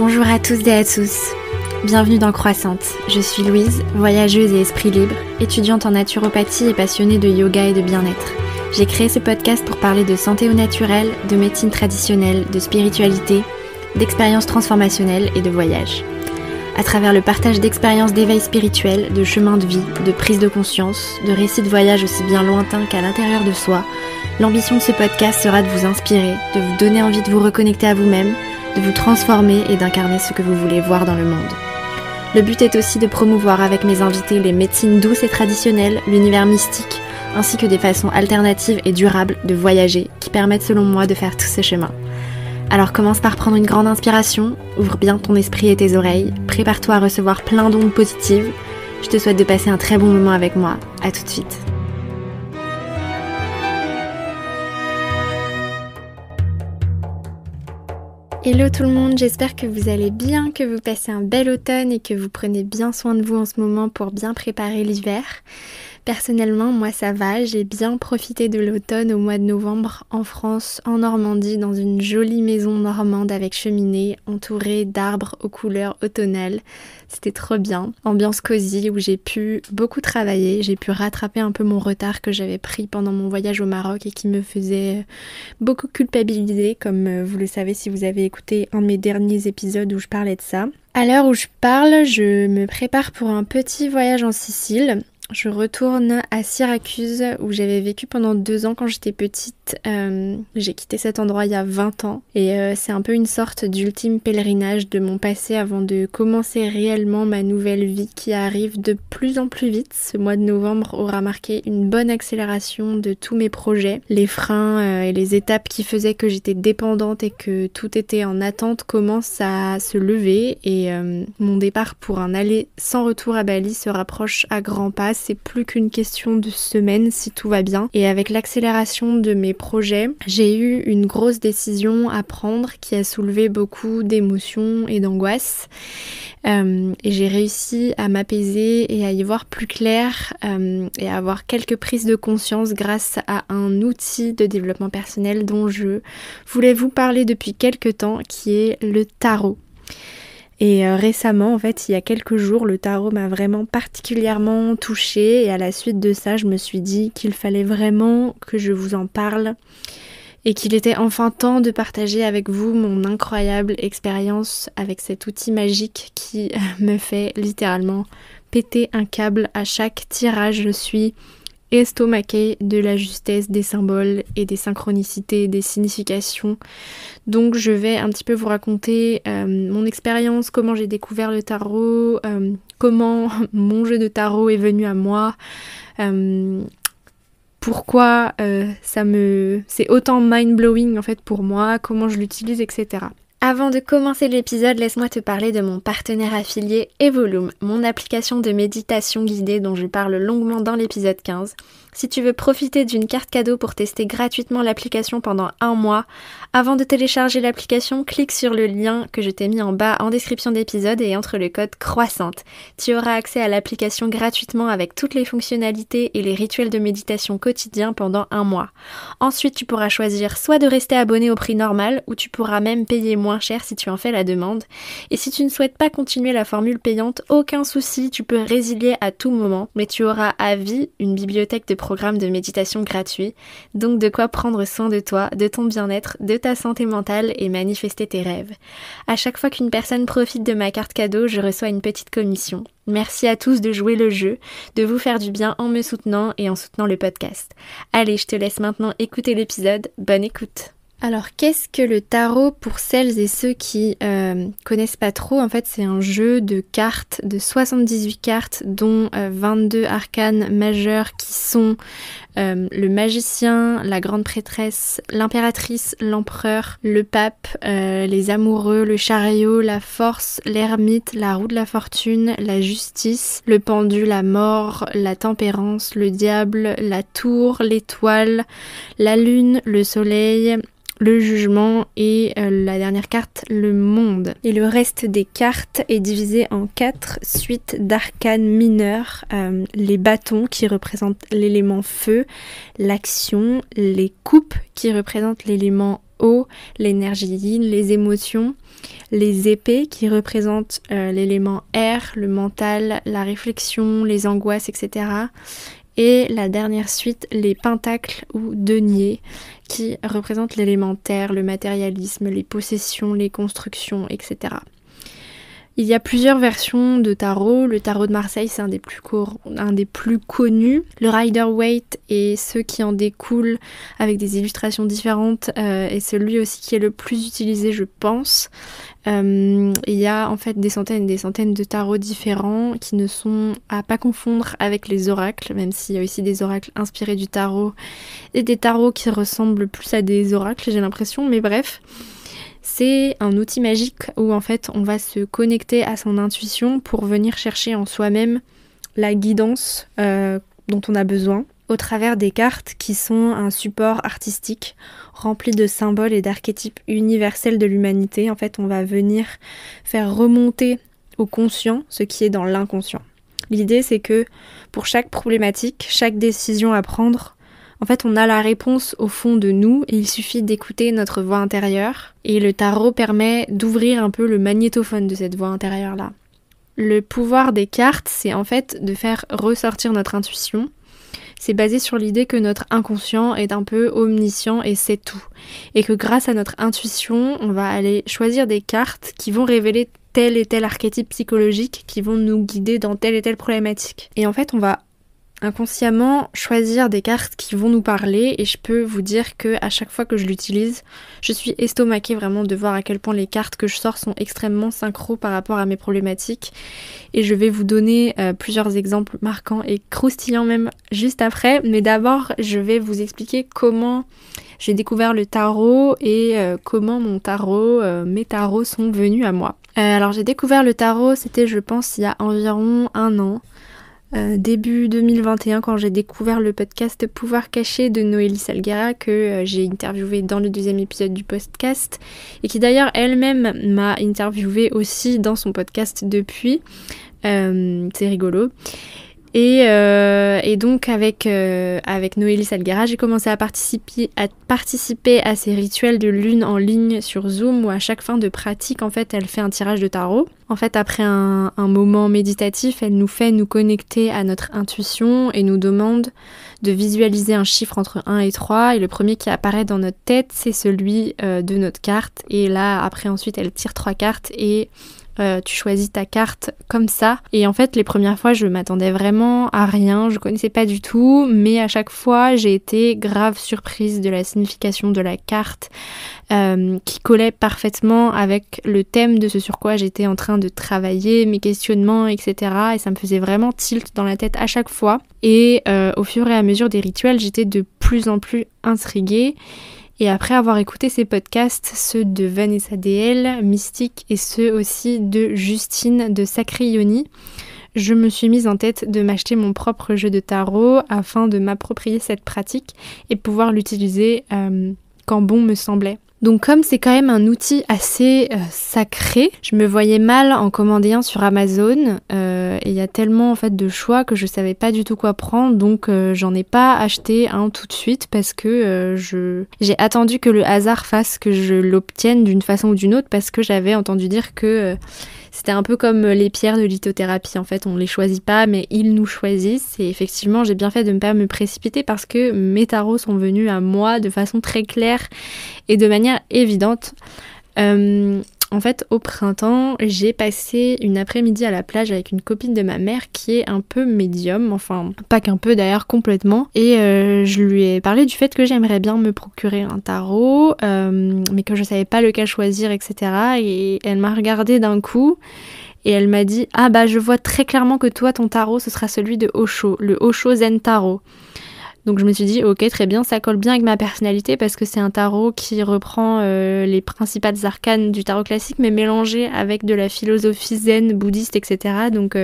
Bonjour à tous et à tous, bienvenue dans Croissante. Je suis Louise, voyageuse et esprit libre, étudiante en naturopathie et passionnée de yoga et de bien-être. J'ai créé ce podcast pour parler de santé au naturel, de médecine traditionnelle, de spiritualité, d'expériences transformationnelles et de voyage. À travers le partage d'expériences d'éveil spirituel, de chemins de vie, de prise de conscience, de récits de voyage aussi bien lointains qu'à l'intérieur de soi, l'ambition de ce podcast sera de vous inspirer, de vous donner envie de vous reconnecter à vous-même, de vous transformer et d'incarner ce que vous voulez voir dans le monde. Le but est aussi de promouvoir avec mes invités les médecines douces et traditionnelles, l'univers mystique, ainsi que des façons alternatives et durables de voyager qui permettent selon moi de faire tout ce chemin. Alors commence par prendre une grande inspiration, ouvre bien ton esprit et tes oreilles, prépare-toi à recevoir plein d'ondes positives. Je te souhaite de passer un très bon moment avec moi. À tout de suite. Hello tout le monde, j'espère que vous allez bien, que vous passez un bel automne et que vous prenez bien soin de vous en ce moment pour bien préparer l'hiver. Personnellement, moi ça va, j'ai bien profité de l'automne au mois de novembre en France, en Normandie, dans une jolie maison normande avec cheminée, entourée d'arbres aux couleurs automnales. C'était trop bien, ambiance cosy où j'ai pu beaucoup travailler, j'ai pu rattraper un peu mon retard que j'avais pris pendant mon voyage au Maroc et qui me faisait beaucoup culpabiliser, comme vous le savez si vous avez écouté un de mes derniers épisodes où je parlais de ça. À l'heure où je parle, je me prépare pour un petit voyage en Sicile. Je retourne à Syracuse où j'avais vécu pendant 2 ans quand j'étais petite. J'ai quitté cet endroit il y a 20 ans et c'est un peu une sorte d'ultime pèlerinage de mon passé avant de commencer réellement ma nouvelle vie qui arrive de plus en plus vite. Ce mois de novembre aura marqué une bonne accélération de tous mes projets. Les freins et les étapes qui faisaient que j'étais dépendante et que tout était en attente commencent à se lever et mon départ pour un aller sans retour à Bali se rapproche à grands pas. C'est plus qu'une question de semaines si tout va bien. Et avec l'accélération de mes projets, j'ai eu une grosse décision à prendre qui a soulevé beaucoup d'émotions et d'angoisse. Et j'ai réussi à m'apaiser et à y voir plus clair et à avoir quelques prises de conscience grâce à un outil de développement personnel dont je voulais vous parler depuis quelques temps, qui est le tarot. Et récemment, en fait, il y a quelques jours, le tarot m'a vraiment particulièrement touchée et à la suite de ça, je me suis dit qu'il fallait vraiment que je vous en parle et qu'il était enfin temps de partager avec vous mon incroyable expérience avec cet outil magique qui me fait littéralement péter un câble à chaque tirage. Je suis estomaquée de la justesse des symboles et des synchronicités, des significations. Donc je vais un petit peu vous raconter mon expérience, comment j'ai découvert le tarot, comment mon jeu de tarot est venu à moi, pourquoi c'est autant mind-blowing en fait pour moi, comment je l'utilise, etc. Avant de commencer l'épisode, laisse-moi te parler de mon partenaire affilié Evolume, mon application de méditation guidée dont je parle longuement dans l'épisode 15. Si tu veux profiter d'une carte cadeau pour tester gratuitement l'application pendant 1 mois, avant de télécharger l'application, clique sur le lien que je t'ai mis en bas en description d'épisode et entre le code Croissante. Tu auras accès à l'application gratuitement avec toutes les fonctionnalités et les rituels de méditation quotidiens pendant 1 mois. Ensuite, tu pourras choisir soit de rester abonné au prix normal ou tu pourras même payer moins cher si tu en fais la demande. Et si tu ne souhaites pas continuer la formule payante, aucun souci, tu peux résilier à tout moment, mais tu auras à vie une bibliothèque de programmes de méditation gratuits, donc de quoi prendre soin de toi, de ton bien-être, de ta santé mentale et manifester tes rêves. À chaque fois qu'une personne profite de ma carte cadeau, je reçois une petite commission. Merci à tous de jouer le jeu, de vous faire du bien en me soutenant et en soutenant le podcast. Allez, je te laisse maintenant écouter l'épisode. Bonne écoute! Alors, qu'est-ce que le tarot pour celles et ceux qui connaissent pas trop? En fait, c'est un jeu de cartes, de 78 cartes, dont 22 arcanes majeures qui sont le magicien, la grande prêtresse, l'impératrice, l'empereur, le pape, les amoureux, le chariot, la force, l'ermite, la roue de la fortune, la justice, le pendu, la mort, la tempérance, le diable, la tour, l'étoile, la lune, le soleil, le jugement et la dernière carte, le monde. Et le reste des cartes est divisé en 4 suites d'arcanes mineurs. Les bâtons qui représentent l'élément feu, l'action, les coupes qui représentent l'élément eau, l'énergie yin, les émotions, les épées qui représentent l'élément air, le mental, la réflexion, les angoisses, etc. Et la dernière suite, les pentacles ou deniers qui représentent l'élément terre, le matérialisme, les possessions, les constructions, etc. Il y a plusieurs versions de tarot. Le tarot de Marseille, c'est un des plus connus. Le Rider-Waite et ceux qui en découlent avec des illustrations différentes est celui aussi qui est le plus utilisé, je pense. Il y a en fait des centaines et des centaines de tarots différents qui ne sont à pas confondre avec les oracles, même s'il y a aussi des oracles inspirés du tarot et des tarots qui ressemblent plus à des oracles, j'ai l'impression, mais bref. C'est un outil magique où en fait on va se connecter à son intuition pour venir chercher en soi-même la guidance dont on a besoin au travers des cartes qui sont un support artistique rempli de symboles et d'archétypes universels de l'humanité. En fait, on va venir faire remonter au conscient ce qui est dans l'inconscient. L'idée, c'est que pour chaque problématique, chaque décision à prendre, en fait, on a la réponse au fond de nous et il suffit d'écouter notre voix intérieure. Et le tarot permet d'ouvrir un peu le magnétophone de cette voix intérieure-là. Le pouvoir des cartes, c'est en fait de faire ressortir notre intuition. C'est basé sur l'idée que notre inconscient est un peu omniscient et sait tout. Et que grâce à notre intuition, on va aller choisir des cartes qui vont révéler tel et tel archétype psychologique, qui vont nous guider dans telle et telle problématique. Et en fait, on va inconsciemment choisir des cartes qui vont nous parler et je peux vous dire que à chaque fois que je l'utilise, je suis estomaquée vraiment de voir à quel point les cartes que je sors sont extrêmement synchro par rapport à mes problématiques et je vais vous donner plusieurs exemples marquants et croustillants même juste après, mais d'abord je vais vous expliquer comment j'ai découvert le tarot et comment mes tarots sont venus à moi. Alors j'ai découvert le tarot, c'était je pense il y a environ 1 an. Début 2021 quand j'ai découvert le podcast Pouvoir caché de Noélie Salguera que j'ai interviewé dans le 2e épisode du podcast et qui d'ailleurs elle-même m'a interviewé aussi dans son podcast depuis. C'est rigolo. Et donc avec Noélie Salguera, j'ai commencé à participer à ces rituels de lune en ligne sur Zoom où à chaque fin de pratique, en fait, elle fait un tirage de tarot. En fait, après un moment méditatif, elle nous fait nous connecter à notre intuition et nous demande de visualiser un chiffre entre 1 et 3 et le premier qui apparaît dans notre tête, c'est celui de notre carte. Et là, après, ensuite, elle tire 3 cartes et tu choisis ta carte comme ça. Et en fait, les premières fois, je m'attendais vraiment à rien, je connaissais pas du tout, mais à chaque fois, j'ai été grave surprise de la signification de la carte qui collait parfaitement avec le thème de ce sur quoi j'étais en train de travailler, mes questionnements, etc. Et ça me faisait vraiment tilt dans la tête à chaque fois. Et au fur et à mesure des rituels, j'étais de plus en plus intriguée. Et après avoir écouté ces podcasts, ceux de Vanessa DL, Mystique et ceux aussi de Justine de Sacré Yoni, je me suis mise en tête de m'acheter mon propre jeu de tarot afin de m'approprier cette pratique et pouvoir l'utiliser quand bon me semblait. Donc comme c'est quand même un outil assez sacré, je me voyais mal en commander un sur Amazon et il y a tellement en fait de choix que je savais pas du tout quoi prendre, donc j'en ai pas acheté un tout de suite parce que j'ai attendu que le hasard fasse que je l'obtienne d'une façon ou d'une autre parce que j'avais entendu dire que c'était un peu comme les pierres de lithothérapie, en fait on les choisit pas mais ils nous choisissent et effectivement j'ai bien fait de ne pas me précipiter parce que mes tarots sont venus à moi de façon très claire et de manière évidente. En fait, au printemps, j'ai passé une après-midi à la plage avec une copine de ma mère qui est un peu médium, enfin pas qu'un peu d'ailleurs, complètement. Et je lui ai parlé du fait que j'aimerais bien me procurer un tarot, mais que je savais pas lequel choisir, etc. Et elle m'a regardée d'un coup et elle m'a dit « Ah bah je vois très clairement que toi, ton tarot, ce sera celui de Osho, le Osho Zen Tarot. » Donc je me suis dit ok très bien, ça colle bien avec ma personnalité parce que c'est un tarot qui reprend les principales arcanes du tarot classique mais mélangé avec de la philosophie zen, bouddhiste, etc. Donc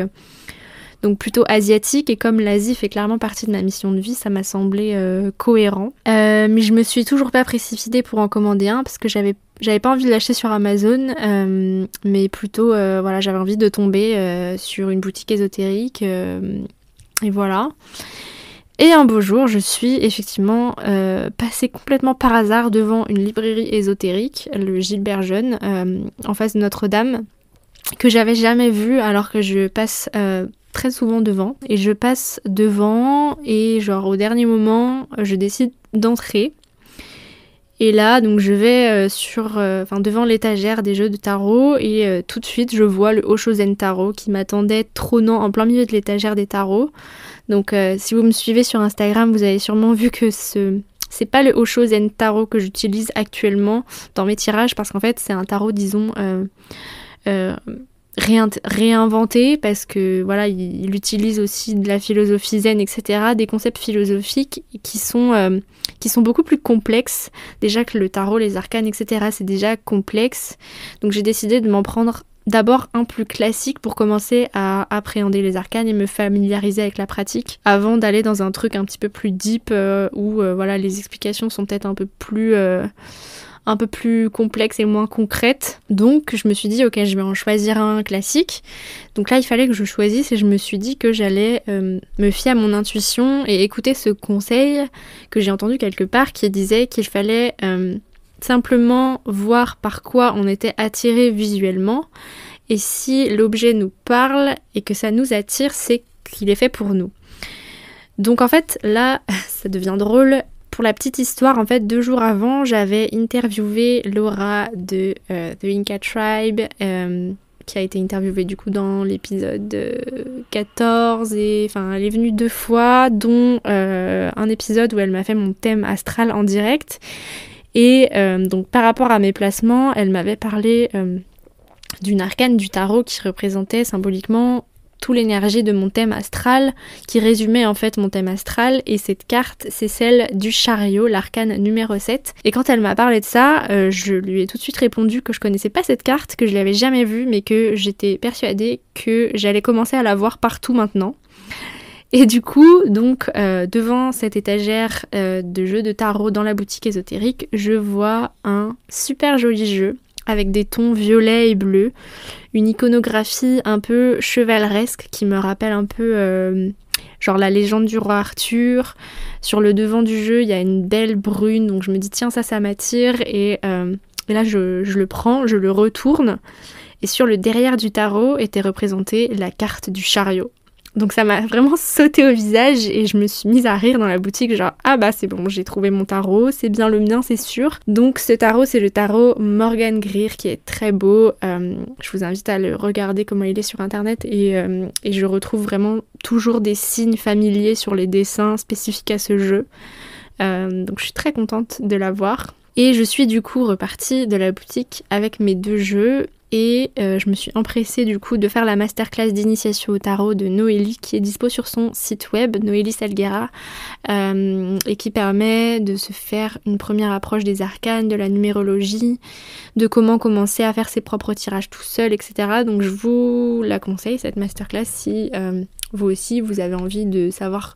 plutôt asiatique et comme l'Asie fait clairement partie de ma mission de vie, ça m'a semblé cohérent. Mais je me suis toujours pas précipitée pour en commander un parce que j'avais pas envie de l'acheter sur Amazon, mais plutôt voilà, j'avais envie de tomber sur une boutique ésotérique et voilà. Et un beau jour, je suis effectivement passée complètement par hasard devant une librairie ésotérique, le Gilbert Jeune, en face de Notre-Dame, que j'avais jamais vue alors que je passe très souvent devant. Et je passe devant et genre au dernier moment, je décide d'entrer. Et là, donc je vais devant l'étagère des jeux de tarot et tout de suite, je vois le Oshozen Tarot qui m'attendait trônant en plein milieu de l'étagère des tarots. Donc si vous me suivez sur Instagram, vous avez sûrement vu que c'est pas le Oshozen Tarot que j'utilise actuellement dans mes tirages parce qu'en fait, c'est un tarot, disons, réinventé parce que voilà, il utilise aussi de la philosophie zen, etc., des concepts philosophiques qui sont beaucoup plus complexes. Déjà que le tarot, les arcanes, etc., c'est déjà complexe. Donc j'ai décidé de m'en prendre d'abord un plus classique pour commencer à appréhender les arcanes et me familiariser avec la pratique avant d'aller dans un truc un petit peu plus deep où voilà, les explications sont peut-être un peu plus complexes et moins concrètes. Donc je me suis dit ok, je vais en choisir un classique. Donc là il fallait que je choisisse et je me suis dit que j'allais me fier à mon intuition et écouter ce conseil que j'ai entendu quelque part qui disait qu'il fallait simplement voir par quoi on était attiré visuellement et si l'objet nous parle et que ça nous attire, c'est qu'il est fait pour nous. Donc en fait là ça devient drôle. Pour la petite histoire, en fait, 2 jours avant, j'avais interviewé Laura de The Inca Tribe, qui a été interviewée du coup dans l'épisode 14, et enfin, elle est venue 2 fois, dont un épisode où elle m'a fait mon thème astral en direct. Et donc par rapport à mes placements, elle m'avait parlé d'une arcane du tarot qui représentait symboliquement toute l'énergie de mon thème astral, qui résumait en fait mon thème astral, et cette carte, c'est celle du chariot, l'arcane numéro 7. Et quand elle m'a parlé de ça, je lui ai tout de suite répondu que je connaissais pas cette carte, que je l'avais jamais vue, mais que j'étais persuadée que j'allais commencer à la voir partout maintenant. Et du coup, donc, devant cette étagère de jeux de tarot dans la boutique ésotérique, je vois un super joli jeu avec des tons violets et bleus, une iconographie un peu chevaleresque qui me rappelle un peu genre la légende du roi Arthur. Sur le devant du jeu, il y a une belle brune, donc je me dis tiens ça m'attire et là je le prends, je le retourne et sur le derrière du tarot était représentée la carte du chariot. Donc ça m'a vraiment sauté au visage et je me suis mise à rire dans la boutique genre ah bah c'est bon, j'ai trouvé mon tarot, c'est bien le mien c'est sûr. Donc ce tarot c'est le tarot Morgan Greer qui est très beau, je vous invite à le regarder comment il est sur internet et je retrouve vraiment toujours des signes familiers sur les dessins spécifiques à ce jeu. Donc je suis très contente de l'avoir. Et je suis du coup repartie de la boutique avec mes 2 jeux et je me suis empressée du coup de faire la masterclass d'initiation au tarot de Noélie qui est dispo sur son site web, Noélie Salguera, et qui permet de se faire une première approche des arcanes, de la numérologie, de comment commencer à faire ses propres tirages tout seul, etc. Donc je vous la conseille cette masterclass si vous aussi vous avez envie de savoir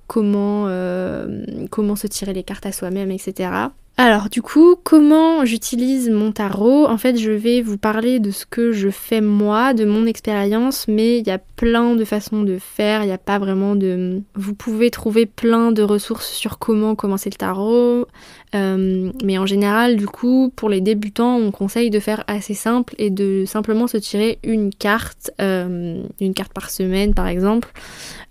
comment se tirer les cartes à soi-même, etc. Alors du coup, comment j'utilise mon tarot ? En fait, je vais vous parler de ce que je fais moi, de mon expérience, mais il y a plein de façons de faire, il n'y a pas vraiment de... Vous pouvez trouver plein de ressources sur comment commencer le tarot, mais en général, du coup, pour les débutants, on conseille de faire assez simple et de simplement se tirer une carte par semaine par exemple.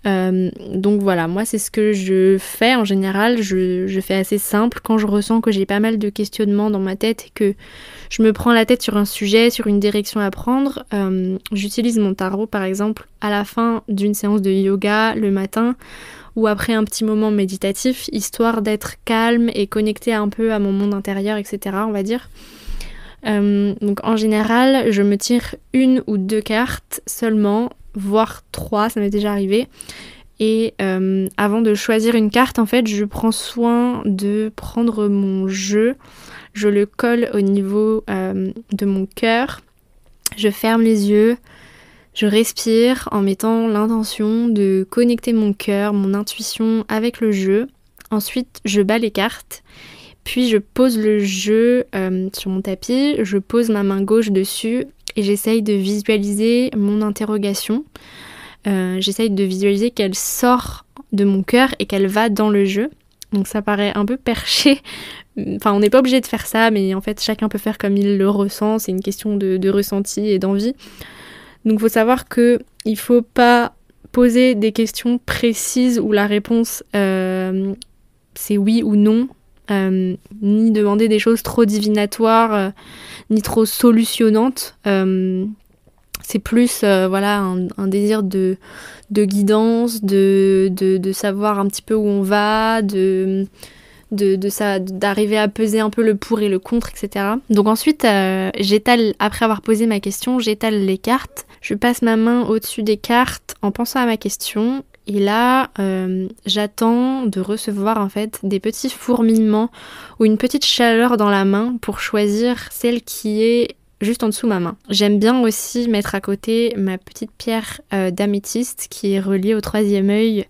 Donc voilà, moi c'est ce que je fais en général, je fais assez simple quand je ressens que j'ai pas mal de questionnements dans ma tête et que je me prends la tête sur un sujet, sur une direction à prendre. J'utilise mon tarot par exemple à la fin d'une séance de yoga le matin ou après un petit moment méditatif, histoire d'être calme et connectée un peu à mon monde intérieur, etc. on va dire. Donc en général, je me tire 1 ou 2 cartes seulement, voire 3, ça m'est déjà arrivé. Et avant de choisir une carte, en fait, je prends soin de prendre mon jeu, je le colle au niveau de mon cœur, je ferme les yeux, je respire en mettant l'intention de connecter mon cœur, mon intuition avec le jeu. Ensuite, je bats les cartes. Puis je pose le jeu sur mon tapis, je pose ma main gauche dessus et j'essaye de visualiser mon interrogation. j'essaye de visualiser qu'elle sort de mon cœur et qu'elle va dans le jeu. Donc ça paraît un peu perché. Enfin, on n'est pas obligé de faire ça, mais en fait, chacun peut faire comme il le ressent. C'est une question de ressenti et d'envie. Donc, il faut savoir qu'il ne faut pas poser des questions précises où la réponse, c'est oui ou non. Ni demander des choses trop divinatoires, ni trop solutionnantes. C'est plus un désir de guidance, de savoir un petit peu où on va, d'arriver à peser un peu le pour et le contre, etc. Donc ensuite, après avoir posé ma question, j'étale les cartes. Je passe ma main au-dessus des cartes en pensant à ma question. Et là, j'attends de recevoir en fait des petits fourmillements ou une petite chaleur dans la main pour choisir celle qui est juste en dessous ma main. J'aime bien aussi mettre à côté ma petite pierre d'améthyste qui est reliée au 3e œil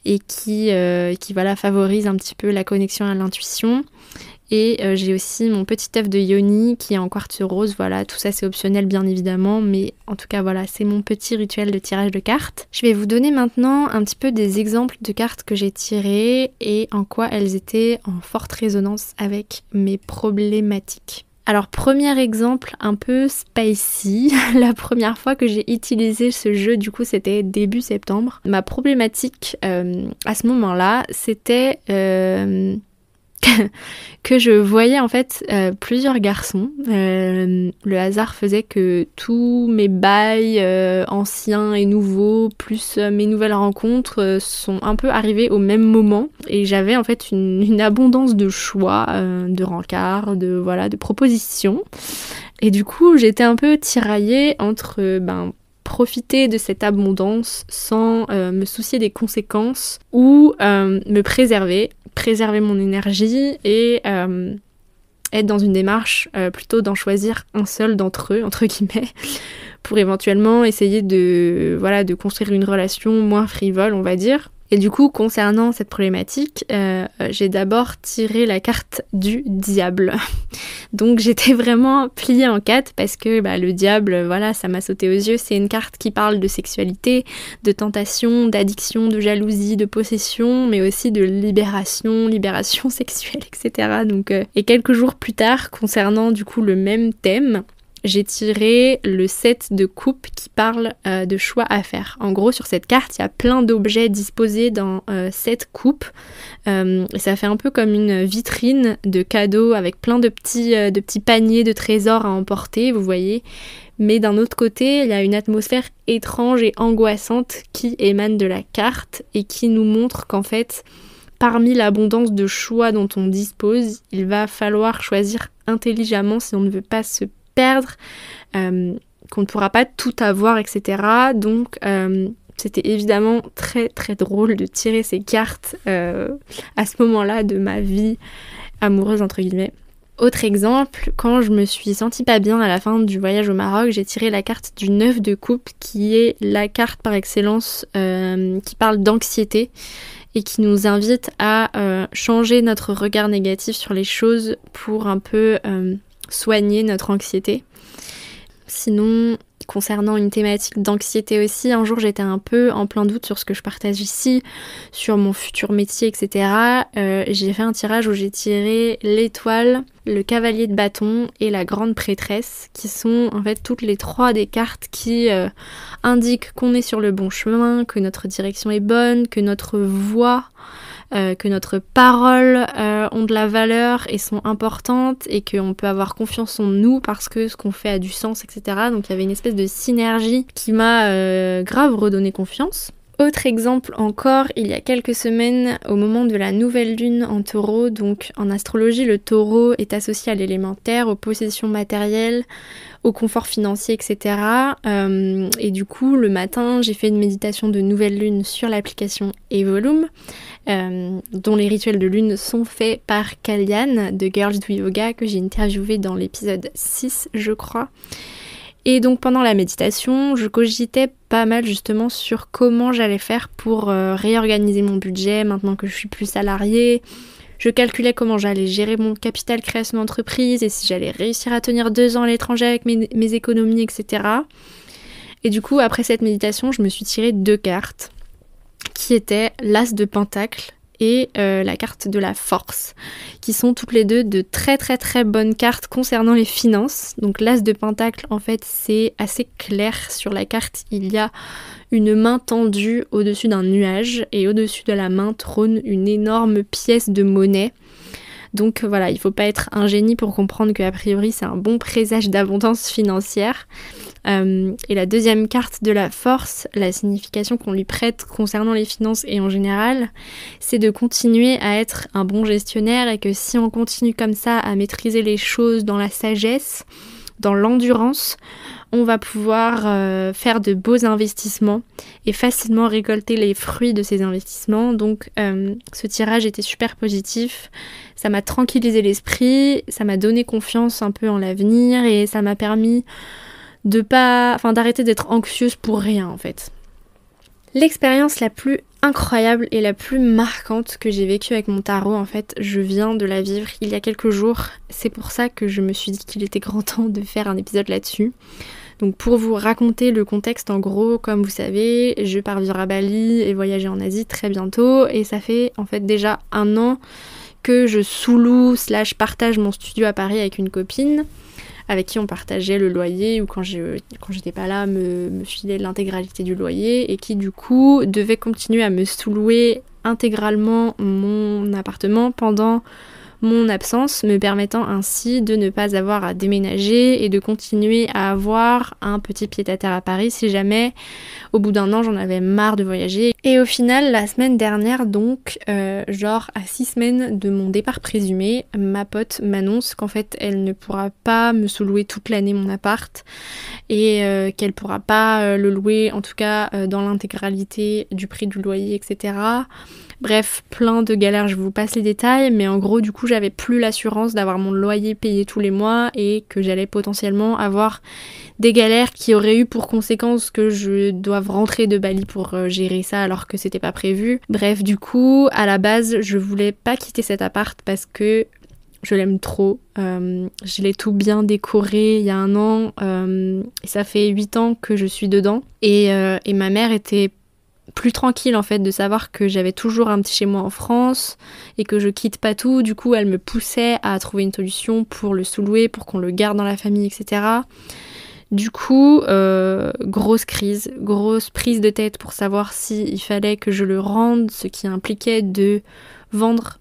et qui favorise un petit peu la connexion à l'intuition. Et j'ai aussi mon petit œuf de yoni qui est en quartz rose. Voilà, tout ça c'est optionnel bien évidemment, mais en tout cas voilà, c'est mon petit rituel de tirage de cartes. Je vais vous donner maintenant un petit peu des exemples de cartes que j'ai tirées et en quoi elles étaient en forte résonance avec mes problématiques. Alors premier exemple un peu spicy, la première fois que j'ai utilisé ce jeu du coup c'était début septembre. Ma problématique à ce moment-là c'était que je voyais en fait plusieurs garçons. Le hasard faisait que tous mes bails anciens et nouveaux, plus mes nouvelles rencontres sont un peu arrivés au même moment. Et j'avais en fait une abondance de choix, de rencarts, de propositions. Et du coup, j'étais un peu tiraillée entre profiter de cette abondance sans me soucier des conséquences ou me préserver mon énergie et être dans une démarche plutôt d'en choisir un seul d'entre eux, entre guillemets, pour éventuellement essayer de construire une relation moins frivole, on va dire. Et du coup, concernant cette problématique, j'ai d'abord tiré la carte du diable. Donc j'étais vraiment pliée en 4 parce que le diable, ça m'a sauté aux yeux. C'est une carte qui parle de sexualité, de tentation, d'addiction, de jalousie, de possession, mais aussi de libération sexuelle, etc. Donc, et quelques jours plus tard, concernant du coup le même thème, j'ai tiré le 7 de coupe qui parle de choix à faire. En gros, sur cette carte, il y a plein d'objets disposés dans cette coupe. Et ça fait un peu comme une vitrine de cadeaux avec plein de petits paniers de trésors à emporter, vous voyez. Mais d'un autre côté, il y a une atmosphère étrange et angoissante qui émane de la carte et qui nous montre qu'en fait, parmi l'abondance de choix dont on dispose, il va falloir choisir intelligemment si on ne veut pas se perdre, qu'on ne pourra pas tout avoir, etc. Donc c'était évidemment très très drôle de tirer ces cartes à ce moment-là de ma vie amoureuse entre guillemets. Autre exemple, quand je me suis sentie pas bien à la fin du voyage au Maroc, j'ai tiré la carte du 9 de coupe qui est la carte par excellence qui parle d'anxiété et qui nous invite à changer notre regard négatif sur les choses pour un peu soigner notre anxiété. Sinon, concernant une thématique d'anxiété aussi, un jour j'étais un peu en plein doute sur ce que je partage ici, sur mon futur métier, etc. J'ai fait un tirage où j'ai tiré l'étoile, le cavalier de bâton et la grande prêtresse, qui sont en fait toutes les 3 des cartes qui indiquent qu'on est sur le bon chemin, que notre direction est bonne, que notre voix, que notre parole ont de la valeur et sont importantes et qu'on peut avoir confiance en nous parce que ce qu'on fait a du sens, etc. Donc il y avait une espèce de synergie qui m'a grave redonné confiance. Autre exemple encore, il y a quelques semaines, au moment de la nouvelle lune en taureau, donc en astrologie, le taureau est associé à l'élémentaire, aux possessions matérielles, au confort financier, etc. Et du coup, le matin, j'ai fait une méditation de nouvelle lune sur l'application Evolume, dont les rituels de lune sont faits par Kalyan de Girls Do Yoga, que j'ai interviewé dans l'épisode 6, je crois. Et donc pendant la méditation, je cogitais pas mal justement sur comment j'allais faire pour réorganiser mon budget maintenant que je suis plus salariée. Je calculais comment j'allais gérer mon capital création d'entreprise et si j'allais réussir à tenir 2 ans à l'étranger avec mes économies, etc. Et du coup, après cette méditation, je me suis tiré 2 cartes qui étaient l'As de Pentacle et la carte de la Force, qui sont toutes les deux de très très très bonnes cartes concernant les finances. Donc l'As de Pentacle, en fait, c'est assez clair sur la carte. Il y a une main tendue au-dessus d'un nuage et au-dessus de la main trône une énorme pièce de monnaie. Donc voilà, il faut pas être un génie pour comprendre qu'a priori c'est un bon présage d'abondance financière. Et la deuxième carte de la Force, la signification qu'on lui prête concernant les finances et en général, c'est de continuer à être un bon gestionnaire et que si on continue comme ça à maîtriser les choses dans la sagesse, dans l'endurance, on va pouvoir faire de beaux investissements et facilement récolter les fruits de ces investissements. Donc ce tirage était super positif, ça m'a tranquillisé l'esprit, ça m'a donné confiance un peu en l'avenir et ça m'a permis d'arrêter d'être anxieuse pour rien en fait. L'expérience la plus incroyable et la plus marquante que j'ai vécue avec mon tarot, en fait, je viens de la vivre il y a quelques jours. C'est pour ça que je me suis dit qu'il était grand temps de faire un épisode là-dessus. Donc pour vous raconter le contexte, en gros, comme vous savez, je pars vivre à Bali et voyager en Asie très bientôt. Et ça fait en fait déjà 1 an que je sous-loue / partage mon studio à Paris avec une copine, avec qui on partageait le loyer ou quand j'étais pas là me filait l'intégralité du loyer et qui du coup devait continuer à me sous-louer intégralement mon appartement pendant mon absence, me permettant ainsi de ne pas avoir à déménager et de continuer à avoir un petit pied-à-terre à Paris si jamais au bout d'1 an j'en avais marre de voyager. Et au final, la semaine dernière donc, genre à 6 semaines de mon départ présumé, ma pote m'annonce qu'en fait elle ne pourra pas me sous-louer toute l'année mon appart et qu'elle pourra pas le louer en tout cas dans l'intégralité du prix du loyer, etc. Bref, plein de galères, je vous passe les détails, mais en gros du coup j'avais plus l'assurance d'avoir mon loyer payé tous les mois et que j'allais potentiellement avoir des galères qui auraient eu pour conséquence que je doive rentrer de Bali pour gérer ça alors que c'était pas prévu. Bref, du coup, à la base, je voulais pas quitter cet appart parce que je l'aime trop. Je l'ai tout bien décoré il y a 1 an et ça fait 8 ans que je suis dedans. Et ma mère était plus tranquille en fait de savoir que j'avais toujours un petit chez moi en France et que je quitte pas tout. Du coup, elle me poussait à trouver une solution pour le sous-louer, pour qu'on le garde dans la famille, etc. Du coup, grosse crise, grosse prise de tête pour savoir s'il fallait que je le rende, ce qui impliquait de vendre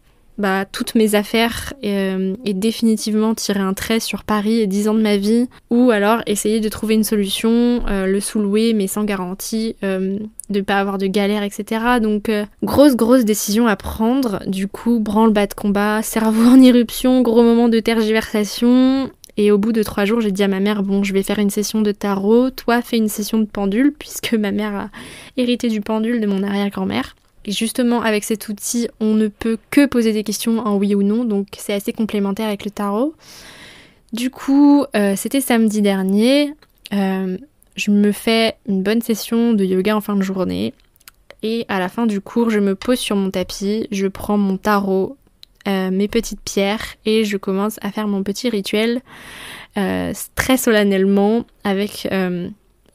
toutes mes affaires et définitivement tirer un trait sur Paris et 10 ans de ma vie, ou alors essayer de trouver une solution, le sous-louer mais sans garantie, de pas avoir de galère, etc. Donc grosse décision à prendre. Du coup, branle-bas de combat, cerveau en éruption, gros moment de tergiversation. Et au bout de 3 jours, j'ai dit à ma mère, bon, je vais faire une session de tarot, toi fais une session de pendule, puisque ma mère a hérité du pendule de mon arrière-grand-mère. Et justement, avec cet outil, on ne peut que poser des questions en oui ou non, donc c'est assez complémentaire avec le tarot. Du coup, c'était samedi dernier, je me fais une bonne session de yoga en fin de journée, et à la fin du cours, je me pose sur mon tapis, je prends mon tarot, mes petites pierres, et je commence à faire mon petit rituel très solennellement, avec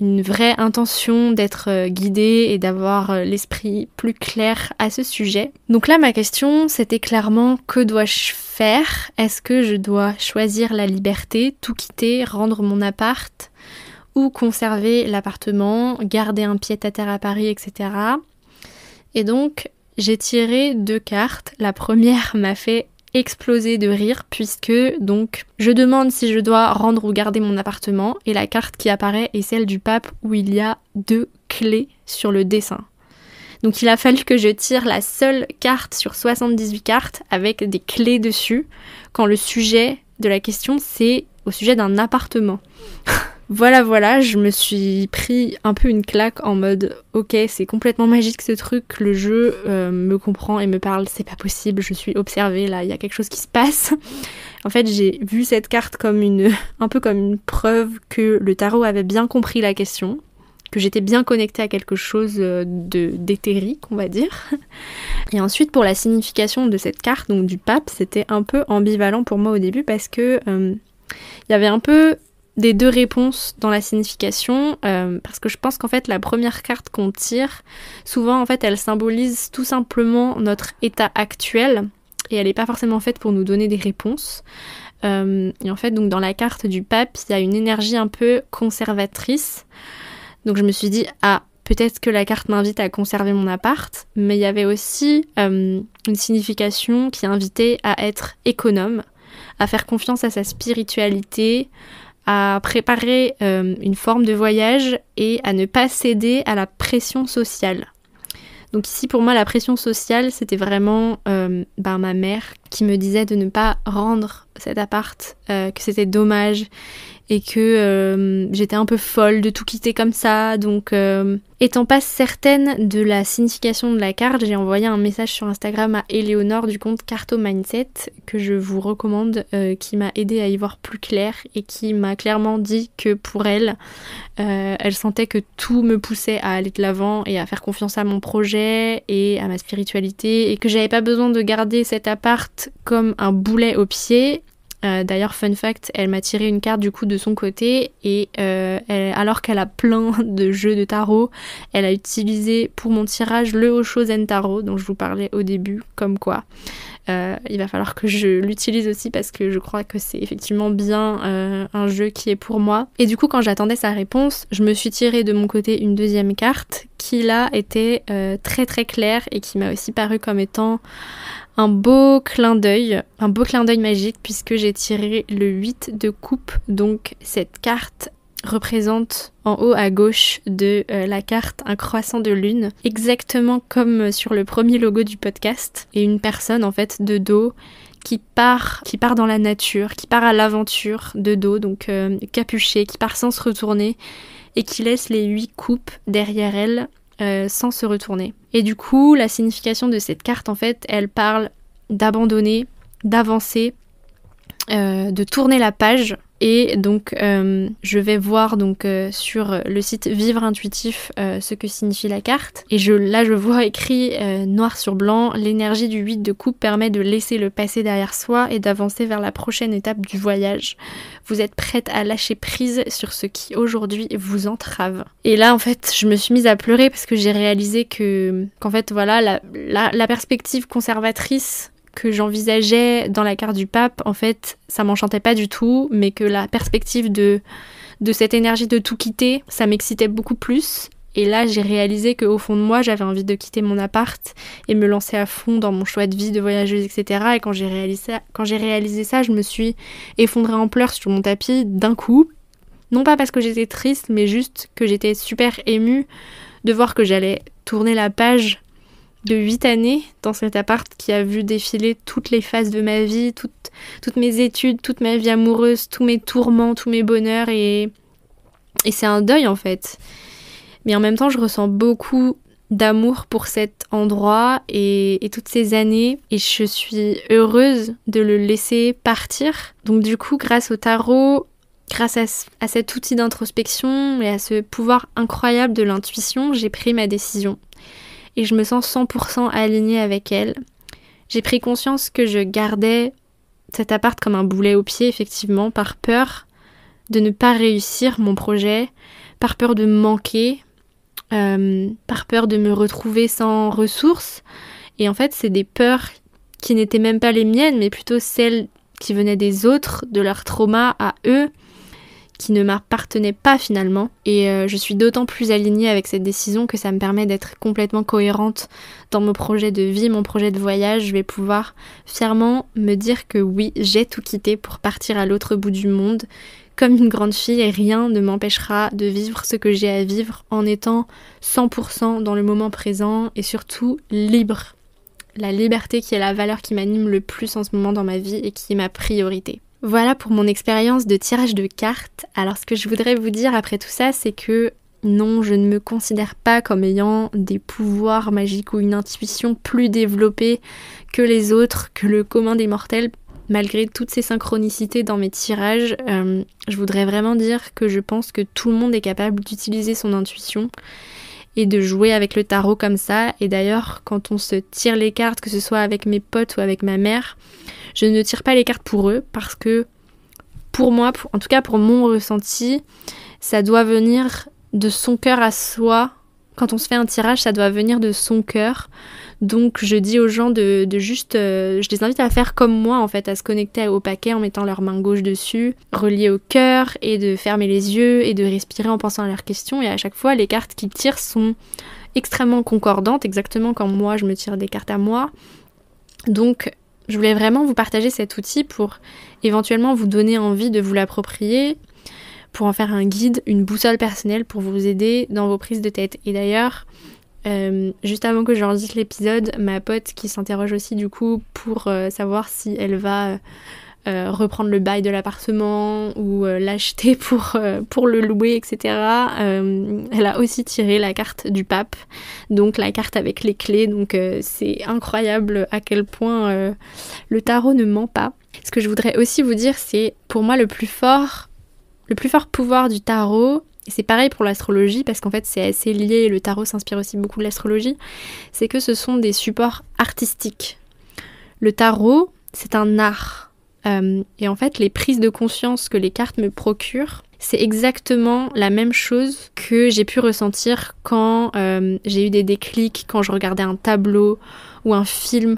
une vraie intention d'être guidée et d'avoir l'esprit plus clair à ce sujet. Donc là, ma question, c'était clairement, que dois-je faire ? Est-ce que je dois choisir la liberté, tout quitter, rendre mon appart, ou conserver l'appartement, garder un pied-à-terre à Paris, etc. Et donc, j'ai tiré 2 cartes. La première m'a fait exploser de rire puisque donc je demande si je dois rendre ou garder mon appartement et la carte qui apparaît est celle du pape où il y a 2 clés sur le dessin. Donc il a fallu que je tire la seule carte sur 78 cartes avec des clés dessus quand le sujet de la question c'est au sujet d'un appartement. Voilà, je me suis pris un peu une claque en mode ok, c'est complètement magique ce truc, le jeu me comprend et me parle, c'est pas possible, je suis observée là, il y a quelque chose qui se passe. En fait, j'ai vu cette carte comme un peu comme une preuve que le tarot avait bien compris la question, que j'étais bien connectée à quelque chose d'éthérique, on va dire. Et ensuite, pour la signification de cette carte, donc du pape, c'était un peu ambivalent pour moi au début parce que il y avait un peu des deux réponses dans la signification, parce que je pense qu'en fait la première carte qu'on tire, souvent en fait elle symbolise tout simplement notre état actuel et elle n'est pas forcément faite pour nous donner des réponses. Et en fait donc dans la carte du pape il y a une énergie un peu conservatrice, donc je me suis dit peut-être que la carte m'invite à conserver mon appart, mais il y avait aussi une signification qui invitait à être économe, à faire confiance à sa spiritualité, à préparer une forme de voyage et à ne pas céder à la pression sociale. Donc ici pour moi la pression sociale c'était vraiment ma mère qui me disait de ne pas rendre cet appart, que c'était dommage et que j'étais un peu folle de tout quitter comme ça. Donc étant pas certaine de la signification de la carte, j'ai envoyé un message sur Instagram à Éléonore du compte Carto Mindset que je vous recommande, qui m'a aidée à y voir plus clair et qui m'a clairement dit que pour elle, elle sentait que tout me poussait à aller de l'avant et à faire confiance à mon projet et à ma spiritualité et que j'avais pas besoin de garder cet appart comme un boulet au pied. D'ailleurs, fun fact, elle m'a tiré une carte du coup de son côté et alors qu'elle a plein de jeux de tarot, elle a utilisé pour mon tirage le Osho-zen Tarot dont je vous parlais au début, comme quoi il va falloir que je l'utilise aussi parce que je crois que c'est effectivement bien un jeu qui est pour moi. Et du coup quand j'attendais sa réponse, je me suis tiré de mon côté une deuxième carte qui là était très très claire et qui m'a aussi paru comme étant un beau clin d'œil magique puisque j'ai tiré le 8 de coupe. Donc cette carte représente en haut à gauche de la carte un croissant de lune, exactement comme sur le premier logo du podcast, et une personne en fait de dos qui part dans la nature, qui part à l'aventure de dos, donc capuchée, qui part sans se retourner et qui laisse les 8 coupes derrière elle sans se retourner. Et du coup, la signification de cette carte, en fait, elle parle d'abandonner, d'avancer, de tourner la page. Et donc, je vais voir donc sur le site Vivre Intuitif ce que signifie la carte. Et là, je vois écrit noir sur blanc, l'énergie du 8 de coupe permet de laisser le passé derrière soi et d'avancer vers la prochaine étape du voyage. Vous êtes prête à lâcher prise sur ce qui aujourd'hui vous entrave. Et là, en fait, je me suis mise à pleurer parce que j'ai réalisé qu'en fait, voilà, la perspective conservatrice que j'envisageais dans la carte du pape, en fait, ça m'enchantait pas du tout, mais que la perspective de cette énergie de tout quitter, ça m'excitait beaucoup plus. Et là, j'ai réalisé qu'au fond de moi, j'avais envie de quitter mon appart et me lancer à fond dans mon choix de vie de voyageuse, etc. Et quand j'ai réalisé ça, je me suis effondrée en pleurs sur mon tapis d'un coup. Non pas parce que j'étais triste, mais juste que j'étais super émue de voir que j'allais tourner la page de 8 années dans cet appart qui a vu défiler toutes les phases de ma vie, toutes mes études, toute ma vie amoureuse, tous mes tourments, tous mes bonheurs, et c'est un deuil en fait. Mais en même temps, je ressens beaucoup d'amour pour cet endroit et toutes ces années, et je suis heureuse de le laisser partir. Donc du coup, grâce au tarot, grâce à cet outil d'introspection et à ce pouvoir incroyable de l'intuition, j'ai pris ma décision. Et je me sens 100% alignée avec elle. J'ai pris conscience que je gardais cet appart comme un boulet au pied, effectivement, par peur de ne pas réussir mon projet, par peur de me manquer, par peur de me retrouver sans ressources. Et en fait, c'est des peurs qui n'étaient même pas les miennes, mais plutôt celles qui venaient des autres, de leur trauma à eux, qui ne m'appartenait pas finalement. Et je suis d'autant plus alignée avec cette décision que ça me permet d'être complètement cohérente dans mon projet de vie, mon projet de voyage. Je vais pouvoir fièrement me dire que oui, j'ai tout quitté pour partir à l'autre bout du monde comme une grande fille, et rien ne m'empêchera de vivre ce que j'ai à vivre en étant 100% dans le moment présent et surtout libre. La liberté qui est la valeur qui m'anime le plus en ce moment dans ma vie et qui est ma priorité. Voilà pour mon expérience de tirage de cartes. Alors ce que je voudrais vous dire après tout ça, c'est que non, je ne me considère pas comme ayant des pouvoirs magiques ou une intuition plus développée que les autres, que le commun des mortels. Malgré toutes ces synchronicités dans mes tirages, je voudrais vraiment dire que je pense que tout le monde est capable d'utiliser son intuition et de jouer avec le tarot comme ça. Et d'ailleurs, quand on se tire les cartes, que ce soit avec mes potes ou avec ma mère, je ne tire pas les cartes pour eux parce que pour moi, en tout cas pour mon ressenti, ça doit venir de son cœur à soi. Quand on se fait un tirage, ça doit venir de son cœur. Donc je dis aux gens de juste... je les invite à faire comme moi en fait, à se connecter au paquet en mettant leur main gauche dessus, reliée au cœur, et de fermer les yeux et de respirer en pensant à leurs questions. Et à chaque fois, les cartes qu'ils tirent sont extrêmement concordantes, exactement comme moi je me tire des cartes à moi. Donc je voulais vraiment vous partager cet outil pour éventuellement vous donner envie de vous l'approprier, pour en faire un guide, une boussole personnelle pour vous aider dans vos prises de tête. Et d'ailleurs, juste avant que j'enregistre l'épisode, ma pote qui s'interroge aussi du coup pour savoir si elle va reprendre le bail de l'appartement ou l'acheter pour le louer, etc. Elle a aussi tiré la carte du pape, donc la carte avec les clés. Donc c'est incroyable à quel point le tarot ne ment pas. Ce que je voudrais aussi vous dire, c'est pour moi le plus fort pouvoir du tarot, et c'est pareil pour l'astrologie parce qu'en fait c'est assez lié et le tarot s'inspire aussi beaucoup de l'astrologie, c'est que ce sont des supports artistiques. Le tarot, c'est un art. Et en fait, les prises de conscience que les cartes me procurent, c'est exactement la même chose que j'ai pu ressentir quand j'ai eu des déclics, quand je regardais un tableau ou un film,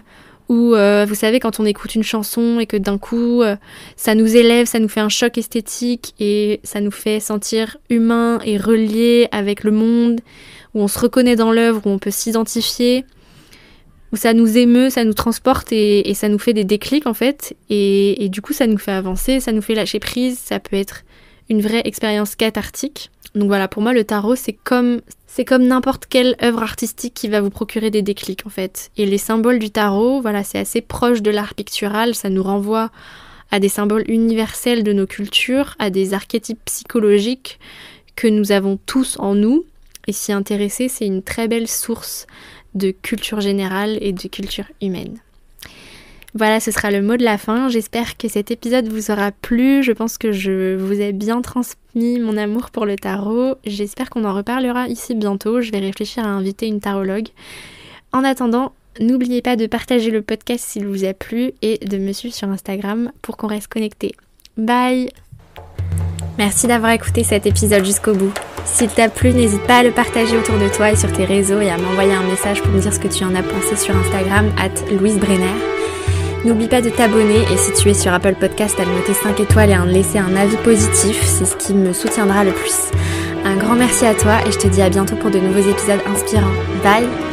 ou vous savez, quand on écoute une chanson et que d'un coup ça nous élève, ça nous fait un choc esthétique et ça nous fait sentir humain et relié avec le monde, où on se reconnaît dans l'œuvre, où on peut s'identifier, où ça nous émeut, ça nous transporte et ça nous fait des déclics en fait, et du coup ça nous fait avancer, ça nous fait lâcher prise, ça peut être une vraie expérience cathartique. Donc voilà, pour moi le tarot c'est comme n'importe quelle œuvre artistique qui va vous procurer des déclics en fait. Et les symboles du tarot, voilà, c'est assez proche de l'art pictural, ça nous renvoie à des symboles universels de nos cultures, à des archétypes psychologiques que nous avons tous en nous, et s'y intéresser c'est une très belle source de culture générale et de culture humaine. Voilà, ce sera le mot de la fin. J'espère que cet épisode vous aura plu. Je pense que je vous ai bien transmis mon amour pour le tarot. J'espère qu'on en reparlera ici bientôt. Je vais réfléchir à inviter une tarologue. En attendant, n'oubliez pas de partager le podcast s'il vous a plu et de me suivre sur Instagram pour qu'on reste connectés. Bye! Merci d'avoir écouté cet épisode jusqu'au bout. S'il t'a plu, n'hésite pas à le partager autour de toi et sur tes réseaux et à m'envoyer un message pour me dire ce que tu en as pensé sur Instagram @LouiseBrenner. N'oublie pas de t'abonner et si tu es sur Apple Podcast, à me noter 5 étoiles et à me laisser un avis positif, c'est ce qui me soutiendra le plus. Un grand merci à toi et je te dis à bientôt pour de nouveaux épisodes inspirants. Bye!